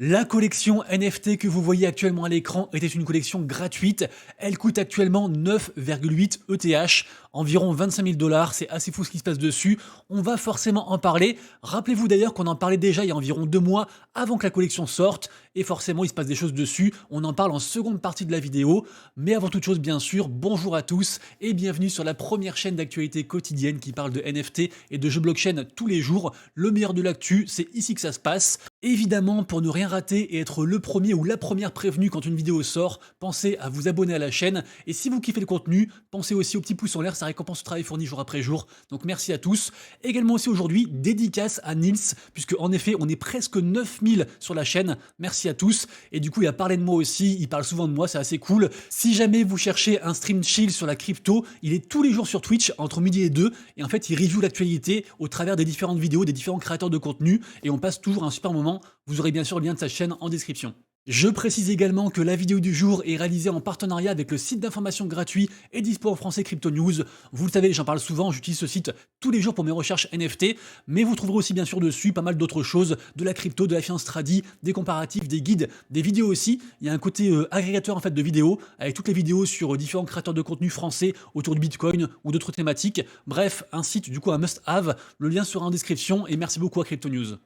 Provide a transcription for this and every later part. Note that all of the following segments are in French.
La collection NFT que vous voyez actuellement à l'écran était une collection gratuite. Elle coûte actuellement 9,8 ETH, environ 25 000 $. C'est assez fou ce qui se passe dessus. On va forcément en parler. Rappelez-vous d'ailleurs qu'on en parlait déjà il y a environ 2 mois avant que la collection sorte. Et forcément, il se passe des choses dessus. On en parle en seconde partie de la vidéo. Mais avant toute chose, bien sûr, bonjour à tous et bienvenue sur la première chaîne d'actualité quotidienne qui parle de NFT et de jeux blockchain tous les jours. Le meilleur de l'actu, c'est ici que ça se passe. Évidemment, pour ne rien rater et être le premier ou la première prévenue quand une vidéo sort, pensez à vous abonner à la chaîne. Et si vous kiffez le contenu, pensez aussi au petit pouce en l'air, ça récompense le travail fourni jour après jour. Donc merci à tous. Également aussi aujourd'hui, dédicace à Nils, puisque en effet, on est presque 9000 sur la chaîne. Merci à tous. Et du coup, il a parlé de moi aussi, il parle souvent de moi, c'est assez cool. Si jamais vous cherchez un stream chill sur la crypto, il est tous les jours sur Twitch, entre midi et 2. Et en fait, il review l'actualité au travers des différentes vidéos, des différents créateurs de contenu. Et on passe toujours un super moment. Vous aurez bien sûr le lien de sa chaîne en description. Je précise également que la vidéo du jour est réalisée en partenariat avec le site d'information gratuit et dispo en français Crypto News. Vous le savez, j'en parle souvent, j'utilise ce site tous les jours pour mes recherches NFT, mais vous trouverez aussi bien sûr dessus pas mal d'autres choses, de la crypto, de la finance tradi, des comparatifs, des guides, des vidéos aussi. Il y a un côté agrégateur en fait de vidéos, avec toutes les vidéos sur différents créateurs de contenu français autour du Bitcoin ou d'autres thématiques. Bref, un site du coup un must-have, le lien sera en description et merci beaucoup à Crypto News.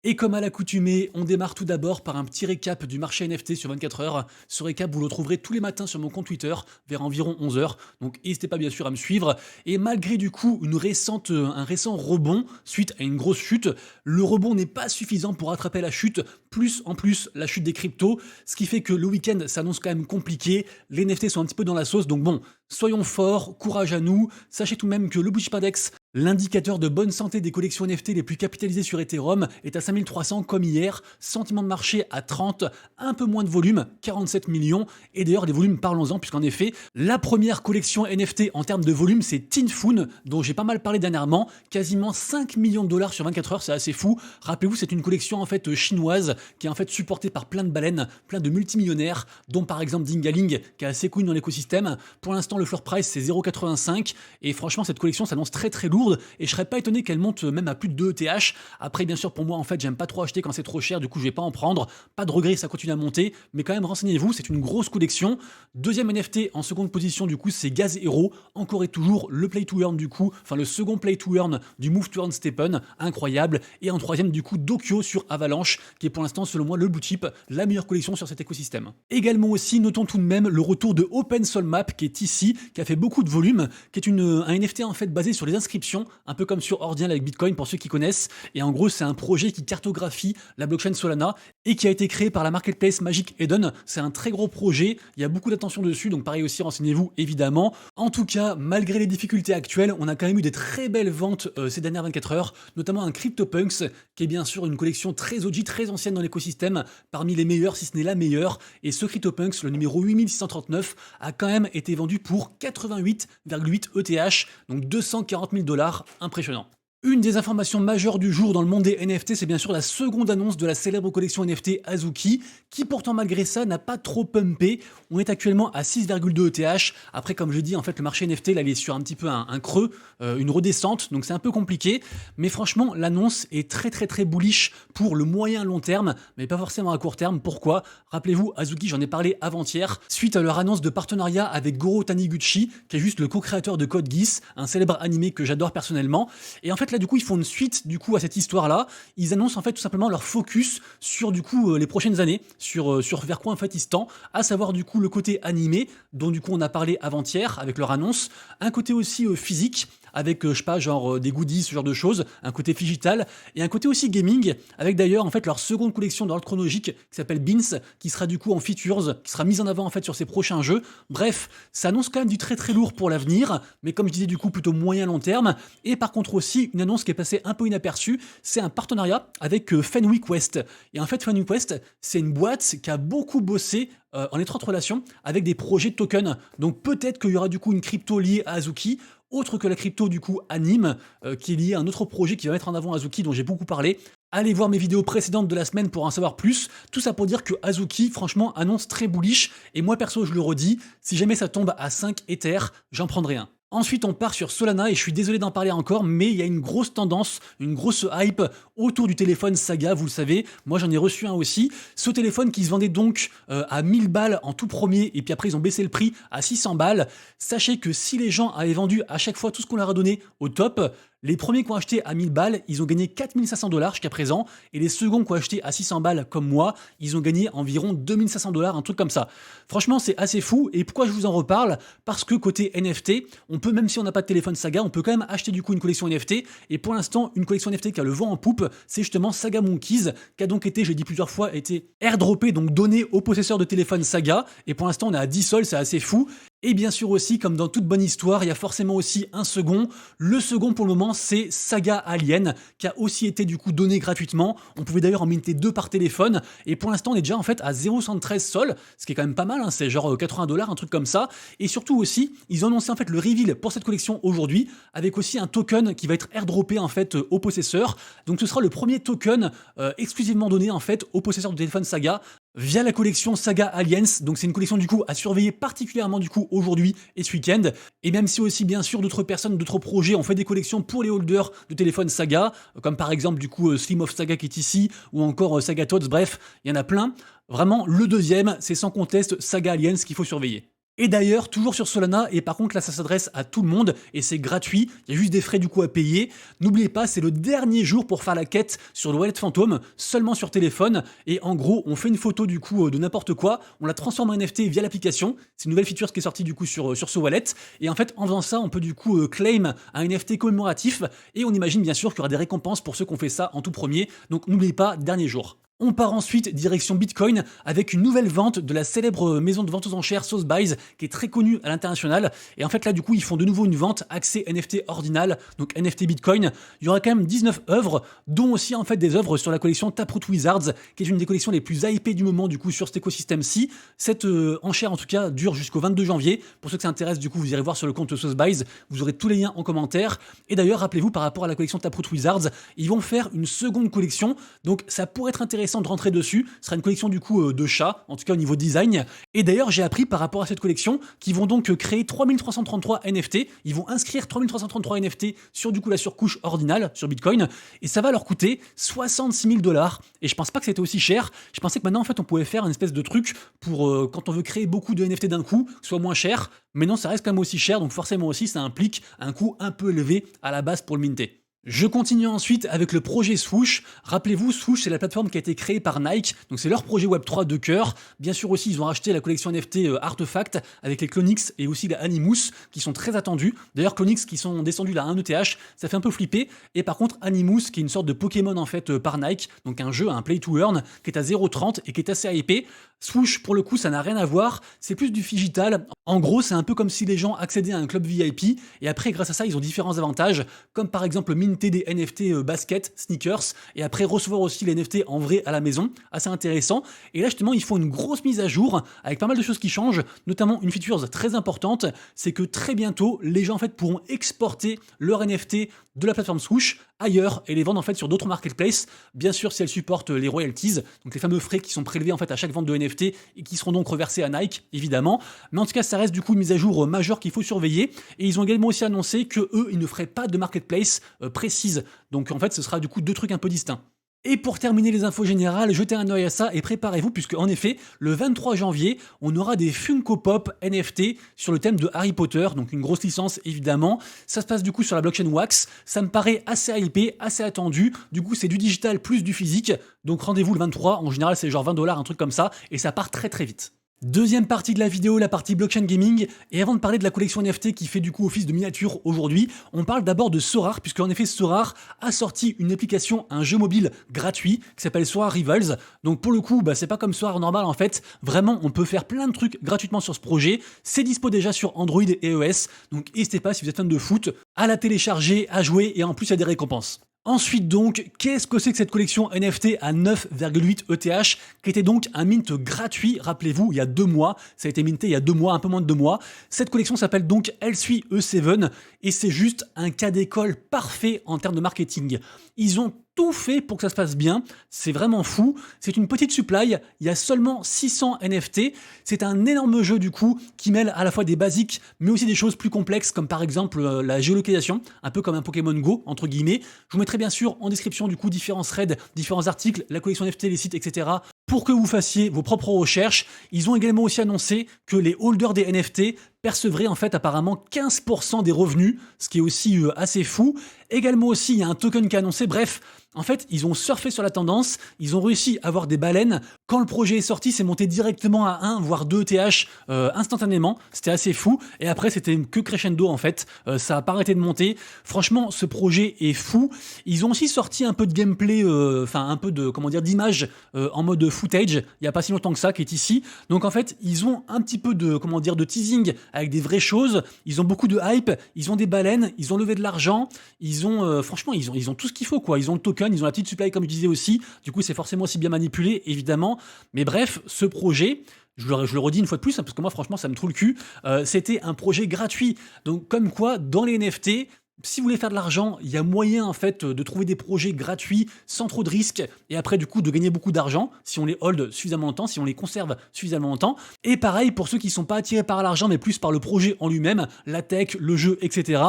Et comme à l'accoutumée, on démarre tout d'abord par un petit récap du marché NFT sur 24 heures. Ce récap, vous le trouverez tous les matins sur mon compte Twitter, vers environ 11 heures. Donc n'hésitez pas bien sûr à me suivre. Et malgré du coup un récent rebond suite à une grosse chute, le rebond n'est pas suffisant pour rattraper la chute, plus en plus la chute des cryptos. Ce qui fait que le week-end s'annonce quand même compliqué. Les NFT sont un petit peu dans la sauce, donc bon, soyons forts, courage à nous. Sachez tout de même que le Bullish Index, l'indicateur de bonne santé des collections NFT les plus capitalisées sur Ethereum, est à 5300 comme hier, sentiment de marché à 30, un peu moins de volume, 47 millions, et d'ailleurs les volumes parlons-en puisqu'en effet, la première collection NFT en termes de volume c'est Tinfoon, dont j'ai pas mal parlé dernièrement, quasiment 5 millions de dollars sur 24 heures, c'est assez fou. Rappelez-vous, c'est une collection en fait chinoise qui est en fait supportée par plein de baleines, plein de multimillionnaires, dont par exemple Dingaling qui est assez connu dans l'écosystème. Pour l'instant le floor price c'est 0,85 et franchement cette collection s'annonce très très lourde et je serais pas étonné qu'elle monte même à plus de 2 ETH. Après bien sûr pour moi en fait j'aime pas trop acheter quand c'est trop cher, du coup je vais pas en prendre, pas de regret, ça continue à monter, mais quand même renseignez-vous, c'est une grosse collection. Deuxième NFT en seconde position du coup c'est Gaz Hero, encore et toujours le play to earn du coup, enfin le second play to earn du move to earn Stephen, incroyable, et en troisième du coup Dokyo sur Avalanche qui est pour l'instant selon moi le blue chip, la meilleure collection sur cet écosystème. Également aussi notons tout de même le retour de Open Soul Map qui est ici, qui a fait beaucoup de volume, qui est un NFT en fait basé sur les inscriptions, un peu comme sur Ordinal avec Bitcoin pour ceux qui connaissent, et en gros c'est un projet qui cartographie la blockchain Solana et qui a été créé par la marketplace Magic Eden. C'est un très gros projet, il y a beaucoup d'attention dessus, donc pareil aussi renseignez-vous évidemment. En tout cas, malgré les difficultés actuelles, on a quand même eu des très belles ventes ces dernières 24 heures, notamment un CryptoPunks, qui est bien sûr une collection très OG, très ancienne dans l'écosystème, parmi les meilleurs si ce n'est la meilleure, et ce CryptoPunks, le numéro 8639, a quand même été vendu pour 88,8 ETH, donc 240 000 $, impressionnant. Une des informations majeures du jour dans le monde des NFT, c'est bien sûr la seconde annonce de la célèbre collection NFT Azuki, qui pourtant malgré ça n'a pas trop pumpé. On est actuellement à 6,2 ETH. Après, comme je dis, en fait, le marché NFT, là, il est sur un petit peu un creux, une redescente, donc c'est un peu compliqué. Mais franchement, l'annonce est très très très bullish pour le moyen long terme, mais pas forcément à court terme. Pourquoi? Rappelez-vous, Azuki, j'en ai parlé avant-hier, suite à leur annonce de partenariat avec Goro Taniguchi, qui est juste le co-créateur de Code Geass, un célèbre animé que j'adore personnellement. Et en fait, là, du coup, ils font une suite du coup à cette histoire-là. Ils annoncent en fait tout simplement leur focus sur du coup les prochaines années, sur vers quoi en fait ils se tendent, à savoir du coup le côté animé, dont du coup on a parlé avant-hier avec leur annonce, un côté aussi physique, avec, je sais pas, genre des goodies, ce genre de choses, un côté digital, et un côté aussi gaming, avec d'ailleurs en fait leur seconde collection d'ordre chronologique qui s'appelle Beans, qui sera du coup en features, qui sera mise en avant en fait sur ses prochains jeux. Bref, ça annonce quand même du très très lourd pour l'avenir, mais comme je disais du coup plutôt moyen long terme, et par contre aussi une annonce qui est passée un peu inaperçue, c'est un partenariat avec Fenwick West. Et en fait Fenwick West, c'est une boîte qui a beaucoup bossé en étroite relation avec des projets de tokens. Donc peut-être qu'il y aura du coup une crypto liée à Azuki, autre que la crypto du coup Anime, qui est liée à un autre projet qui va mettre en avant Azuki dont j'ai beaucoup parlé. Allez voir mes vidéos précédentes de la semaine pour en savoir plus. Tout ça pour dire que Azuki, franchement, annonce très bullish. Et moi perso, je le redis, si jamais ça tombe à 5 Ethers, j'en prendrai un. Ensuite, on part sur Solana et je suis désolé d'en parler encore, mais il y a une grosse tendance, une grosse hype autour du téléphone Saga, vous le savez. Moi, j'en ai reçu un aussi. Ce téléphone qui se vendait donc à 1000 balles en tout premier et puis après, ils ont baissé le prix à 600 balles. Sachez que si les gens avaient vendu à chaque fois tout ce qu'on leur a donné au top, les premiers qui ont acheté à 1000 balles, ils ont gagné 4500 $ jusqu'à présent. Et les seconds qui ont acheté à 600 balles comme moi, ils ont gagné environ 2500 $, un truc comme ça. Franchement, c'est assez fou. Et pourquoi je vous en reparle? Parce que côté NFT, on peut, même si on n'a pas de téléphone Saga, on peut quand même acheter du coup une collection NFT. Et pour l'instant, une collection NFT qui a le vent en poupe, c'est justement Saga Monkeys, qui a donc été, j'ai dit plusieurs fois, été airdroppé, donc donné aux possesseurs de téléphone Saga. Et pour l'instant, on est à 10 sols, c'est assez fou. Et bien sûr aussi, comme dans toute bonne histoire, il y a forcément aussi un second. Le second pour le moment, c'est Saga Alien, qui a aussi été du coup donné gratuitement. On pouvait d'ailleurs en minter 2 par téléphone. Et pour l'instant, on est déjà en fait à 0,73 sols, ce qui est quand même pas mal, hein, c'est genre 80 $, un truc comme ça. Et surtout aussi, ils ont annoncé en fait le reveal pour cette collection aujourd'hui, avec aussi un token qui va être airdroppé en fait aux possesseurs. Donc ce sera le premier token exclusivement donné en fait aux possesseurs de téléphone Saga, via la collection Saga Aliens. Donc c'est une collection du coup à surveiller particulièrement du coup aujourd'hui et ce week-end. Et même si aussi bien sûr d'autres personnes, d'autres projets ont fait des collections pour les holders de téléphone Saga, comme par exemple du coup Slim of Saga qui est ici, ou encore Saga Tots, bref, il y en a plein. Vraiment, le deuxième, c'est sans conteste Saga Aliens qu'il faut surveiller. Et d'ailleurs, toujours sur Solana, et par contre là ça s'adresse à tout le monde, et c'est gratuit, il y a juste des frais du coup à payer. N'oubliez pas, c'est le dernier jour pour faire la quête sur le wallet fantôme, seulement sur téléphone, et en gros, on fait une photo du coup de n'importe quoi, on la transforme en NFT via l'application, c'est une nouvelle feature qui est sortie du coup sur ce wallet, et en fait en faisant ça, on peut du coup claim un NFT commémoratif, et on imagine bien sûr qu'il y aura des récompenses pour ceux qui ont fait ça en tout premier, donc n'oubliez pas, dernier jour. On part ensuite direction Bitcoin avec une nouvelle vente de la célèbre maison de vente aux enchères Sotheby's qui est très connue à l'international. Et en fait là du coup ils font de nouveau une vente accès NFT ordinal, donc NFT Bitcoin. Il y aura quand même 19 œuvres, dont aussi en fait des œuvres sur la collection Taproot Wizards, qui est une des collections les plus hypées du moment du coup sur cet écosystème-ci. Cette enchère en tout cas dure jusqu'au 22 janvier. Pour ceux que ça intéresse du coup vous irez voir sur le compte Sotheby's, vous aurez tous les liens en commentaire. Et d'ailleurs rappelez-vous par rapport à la collection Taproot Wizards, ils vont faire une seconde collection, donc ça pourrait être intéressant de rentrer dessus. Ce sera une collection du coup de chats, en tout cas au niveau design. Et d'ailleurs, j'ai appris par rapport à cette collection qu'ils vont donc créer 3333 NFT. Ils vont inscrire 3333 NFT sur du coup la surcouche ordinale sur Bitcoin. Et ça va leur coûter 66 000 $. Et je pense pas que c'était aussi cher. Je pensais que maintenant, en fait, on pouvait faire une espèce de truc pour quand on veut créer beaucoup de NFT d'un coup, que ce soit moins cher. Mais non, ça reste quand même aussi cher. Donc forcément aussi, ça implique un coût un peu élevé à la base pour le minter. Je continue ensuite avec le projet Swoosh. Rappelez-vous, Swoosh, c'est la plateforme qui a été créée par Nike, donc c'est leur projet Web3 de cœur. Bien sûr aussi, ils ont racheté la collection NFT Artefact avec les Clonix et aussi la Animus qui sont très attendus. D'ailleurs, Clonix qui sont descendus à 1 ETH, ça fait un peu flipper. Et par contre, Animus qui est une sorte de Pokémon en fait par Nike, donc un jeu, un play to earn qui est à 0,30 et qui est assez hypé. Swoosh, pour le coup, ça n'a rien à voir, c'est plus du digital. En gros, c'est un peu comme si les gens accédaient à un club VIP et après, grâce à ça, ils ont différents avantages, comme par exemple minter des NFT basket, sneakers, et après recevoir aussi les NFT en vrai à la maison, assez intéressant. Et là, justement, ils font une grosse mise à jour avec pas mal de choses qui changent, notamment une feature très importante, c'est que très bientôt, les gens en fait pourront exporter leur NFT de la plateforme Swoosh ailleurs et les vendre en fait sur d'autres marketplaces, bien sûr si elles supportent les royalties, donc les fameux frais qui sont prélevés en fait à chaque vente de NFT et qui seront donc reversés à Nike évidemment, mais en tout cas ça reste du coup une mise à jour majeure qu'il faut surveiller. Et ils ont également aussi annoncé que eux ils ne feraient pas de marketplace précise, donc en fait ce sera du coup deux trucs un peu distincts. Et pour terminer les infos générales, jetez un œil à ça et préparez-vous puisque en effet, le 23 janvier, on aura des Funko Pop NFT sur le thème de Harry Potter, donc une grosse licence évidemment. Ça se passe du coup sur la blockchain Wax, ça me paraît assez hypé, assez attendu. Du coup, c'est du digital plus du physique, donc rendez-vous le 23, en général c'est genre 20 $, un truc comme ça, et ça part très très vite. Deuxième partie de la vidéo, la partie blockchain gaming. Et avant de parler de la collection NFT qui fait du coup office de miniature aujourd'hui, on parle d'abord de Sorare, puisque en effet Sorare a sorti une application, un jeu mobile gratuit qui s'appelle Sorare Rivals. Donc pour le coup, c'est pas comme Sorare normal en fait. Vraiment, on peut faire plein de trucs gratuitement sur ce projet. C'est dispo déjà sur Android et iOS. Donc n'hésitez pas si vous êtes fan de foot à la télécharger, à jouer et en plus il y a des récompenses. Ensuite donc, qu'est-ce que c'est que cette collection NFT à 9,8 ETH, qui était donc un mint gratuit, rappelez-vous, il y a 2 mois, ça a été minté il y a 2 mois, un peu moins de 2 mois. Cette collection s'appelle donc L3 E7 et c'est juste un cas d'école parfait en termes de marketing. Ils ont tout fait pour que ça se passe bien. C'est vraiment fou. C'est une petite supply. Il y a seulement 600 NFT. C'est un énorme jeu du coup qui mêle à la fois des basiques mais aussi des choses plus complexes comme par exemple la géolocalisation, un peu comme un Pokémon Go entre guillemets. Je vous mettrai bien sûr en description du coup différents threads, différents articles, la collection NFT, les sites, etc. pour que vous fassiez vos propres recherches. Ils ont également aussi annoncé que les holders des NFT percevraient en fait apparemment 15% des revenus, ce qui est aussi assez fou. Également aussi, il y a un token qui est annoncé. Bref, en fait, ils ont surfé sur la tendance, ils ont réussi à avoir des baleines. Quand le projet est sorti, c'est monté directement à 1 voire 2 TH instantanément. C'était assez fou. Et après, c'était que crescendo en fait. Ça a pas arrêté de monter. Franchement, ce projet est fou. Ils ont aussi sorti un peu de gameplay, enfin un peu de comment dire d'images en mode footage. Il y a pas si longtemps que ça qui est ici. Donc en fait, ils ont un petit peu de comment dire de teasing avec des vraies choses. Ils ont beaucoup de hype. Ils ont des baleines. Ils ont levé de l'argent. Ils ont franchement, ils ont tout ce qu'il faut quoi. Ils ont le token. Ils ont la petite supply comme je disais aussi, du coup c'est forcément aussi bien manipulé évidemment, mais bref, ce projet, je le redis une fois de plus, hein, parce que moi franchement ça me trouve le cul, c'était un projet gratuit, donc comme quoi dans les NFT, si vous voulez faire de l'argent, il y a moyen en fait de trouver des projets gratuits sans trop de risques et après du coup de gagner beaucoup d'argent si on les hold suffisamment longtemps, si on les conserve suffisamment longtemps. Et pareil pour ceux qui sont pas attirés par l'argent mais plus par le projet en lui-même, la tech, le jeu, etc.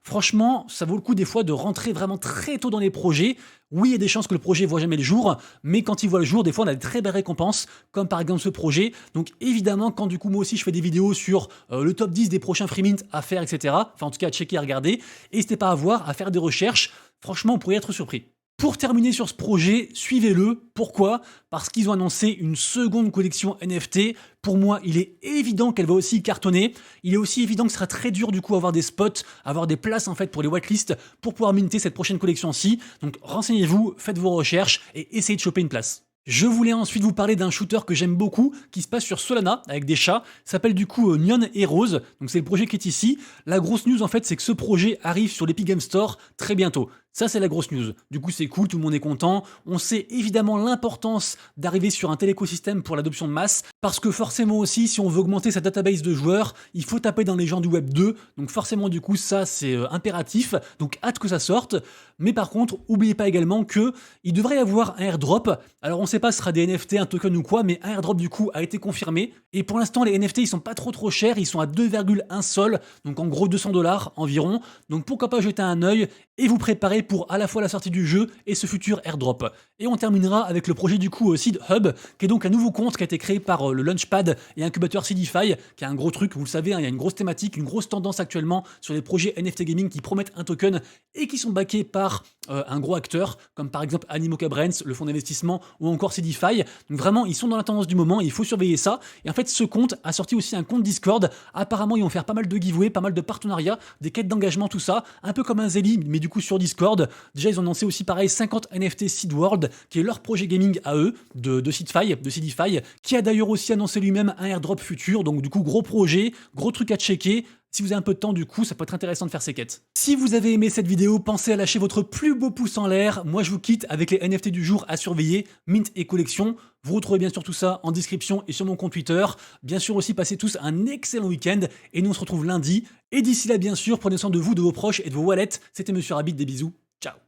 Franchement, ça vaut le coup des fois de rentrer vraiment très tôt dans les projets. Oui, il y a des chances que le projet ne voit jamais le jour, mais quand il voit le jour, des fois on a de très belles récompenses, comme par exemple ce projet. Donc évidemment, quand du coup moi aussi je fais des vidéos sur le top 10 des prochains free mint à faire, etc. Enfin en tout cas à checker, à regarder, n'hésitez pas à voir, à faire des recherches. Franchement, vous pourriez être surpris. Pour terminer sur ce projet, suivez-le. Pourquoi? Parce qu'ils ont annoncé une seconde collection NFT. Pour moi, il est évident qu'elle va aussi cartonner. Il est aussi évident que ce sera très dur du coup avoir des spots, avoir des places en fait pour les whitelists pour pouvoir minter cette prochaine collection-ci. Donc renseignez-vous, faites vos recherches et essayez de choper une place. Je voulais ensuite vous parler d'un shooter que j'aime beaucoup, qui se passe sur Solana, avec des chats, ça s'appelle du coup Neon Heroes, donc c'est le projet qui est ici. La grosse news en fait, c'est que ce projet arrive sur l'Epic Game Store très bientôt. Ça, c'est la grosse news. Du coup, c'est cool, tout le monde est content. On sait évidemment l'importance d'arriver sur un tel écosystème pour l'adoption de masse, parce que forcément aussi, si on veut augmenter sa database de joueurs, il faut taper dans les gens du Web 2. Donc forcément, du coup, ça, c'est impératif. Donc hâte que ça sorte. Mais par contre, n'oubliez pas également que il devrait y avoir un airdrop. Alors on sait pas si ce sera des NFT, un token ou quoi, mais un airdrop du coup a été confirmé. Et pour l'instant, les NFT, ils sont pas trop chers. Ils sont à 2,1 sol, donc en gros 200 $ environ. Donc pourquoi pas jeter un œil et vous préparer pour à la fois la sortie du jeu et ce futur airdrop. Et on terminera avec le projet du coup Seed Hub, qui est donc un nouveau compte qui a été créé par le Launchpad et incubateur Seedify, qui est un gros truc, vous le savez, hein, il y a une grosse thématique, une grosse tendance actuellement sur les projets NFT gaming qui promettent un token et qui sont backés par un gros acteur, comme par exemple Animoca Brands, le fonds d'investissement, ou encore Seedify. Donc vraiment, ils sont dans la tendance du moment, il faut surveiller ça. Et en fait, ce compte a sorti aussi un compte Discord. Apparemment, ils vont faire pas mal de giveaways, pas mal de partenariats, des quêtes d'engagement, tout ça, un peu comme un Zeli, mais du coup sur Discord. Déjà, ils ont annoncé aussi pareil 50 NFT Seed World, qui est leur projet gaming à eux, de Seedify, qui a d'ailleurs aussi annoncé lui-même un airdrop futur. Donc du coup, gros projet, gros truc à checker. Si vous avez un peu de temps, du coup, ça peut être intéressant de faire ces quêtes. Si vous avez aimé cette vidéo, pensez à lâcher votre plus beau pouce en l'air. Moi, je vous quitte avec les NFT du jour à surveiller, mint et collection. Vous retrouvez bien sûr tout ça en description et sur mon compte Twitter. Bien sûr aussi, passez tous un excellent week-end et nous on se retrouve lundi. Et d'ici là, bien sûr, prenez soin de vous, de vos proches et de vos wallets. C'était Monsieur Rabbit, des bisous. Ciao.